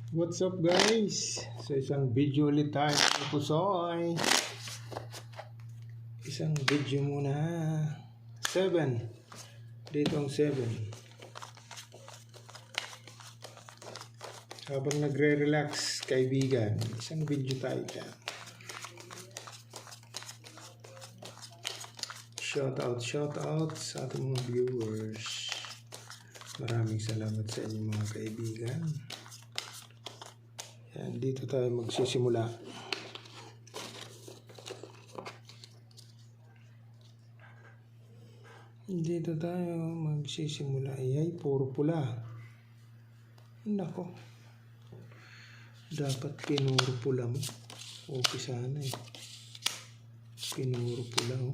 What's up guys? So isang video ulit tayo ng Pusoy. Isang video muna. 7. Dito ang 7. Habang nagre-relax kaibigan, isang video tayo dyan. Shout out sa ating mga viewers. Maraming salamat sa inyong mga kaibigan. Yan, dito tayo magsisimula. Dito tayo magsisimula. Ay, puro pula. Nako. Dapat pinuro pula mo. Okay sana eh. Pinuro pula mo.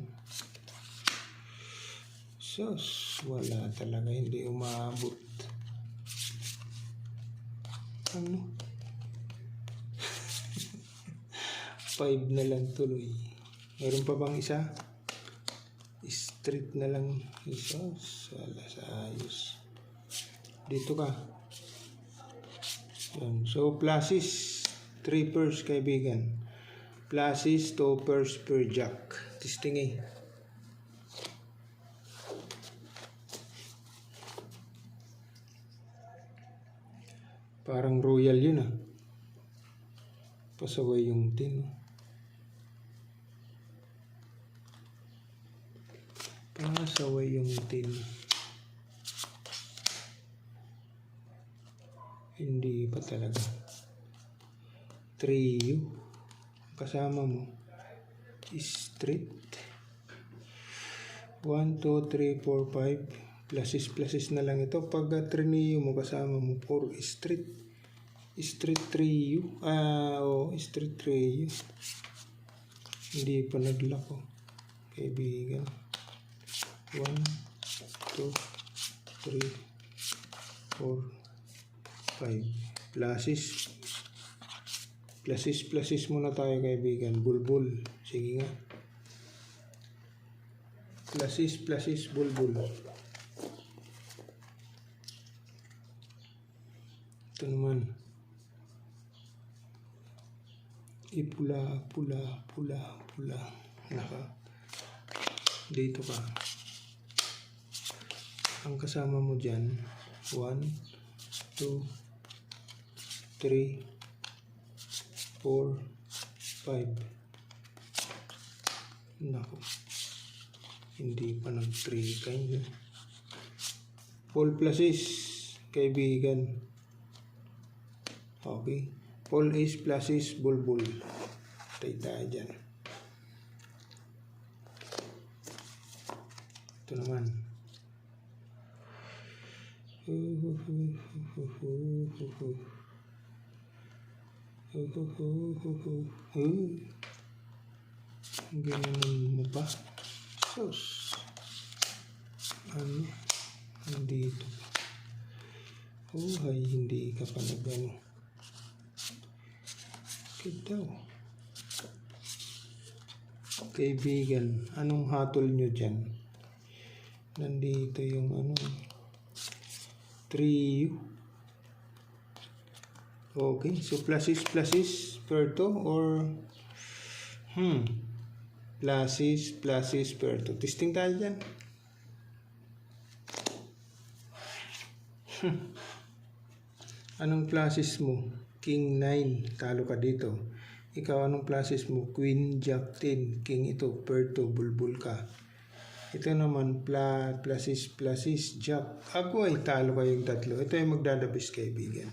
Sus, wala talaga. Hindi umabot. Ano? 5 na lang tuloy. Meron pa bang isa? Straight na lang isa. Wala sa ayos. Dito ka. Yan. So, pluses 3 pairs kaibigan. Pluses 2 pairs per jack. Testing eh. Parang royal yun ah. Pasaway yung tin. Pasaway yung tin. Hindi pa talaga. Trio. Kasama mo. Straight. 1, 2, 3, 4, 5. Pluses na lang ito. Pag trio mo kasama mo 4 straight. Straight trio. Straight trio. Hindi pa naglako. Kaibigan. 1, 2, 3, 4, 5. Pluses muna tayo kaibigan. Bulbul. Sige nga. Pluses, bulbul. Ito naman. Pula. Naka. Dito ka. Ang kasama mo dyan. 1, 2, 3, 4, 5. Nako. Hindi pa nag-3 kayo. Full pluses, kaibigan. Okay. Full is pluses, bulbul. Tayo dyan. Ito naman. Ganun mo pa. Sus. Ano? Nandito. Ay, hindi ka pa nagano. Kita. Kaibigan, anong hatol nyo dyan? Nandito yung ano. Trio. Okay, so pluses per to or pluses per to. Testing tayo dyan. Anong pluses mo? King 9, talo ka dito. Ikaw anong pluses mo? Queen, Jack 10, King ito, per to, bulbul ka. Ito naman, pluses, Jack. Ako ay talo kayong tatlo. Ito ay magdadabis kaibigan.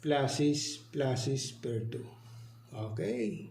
Pluses per to. Okay.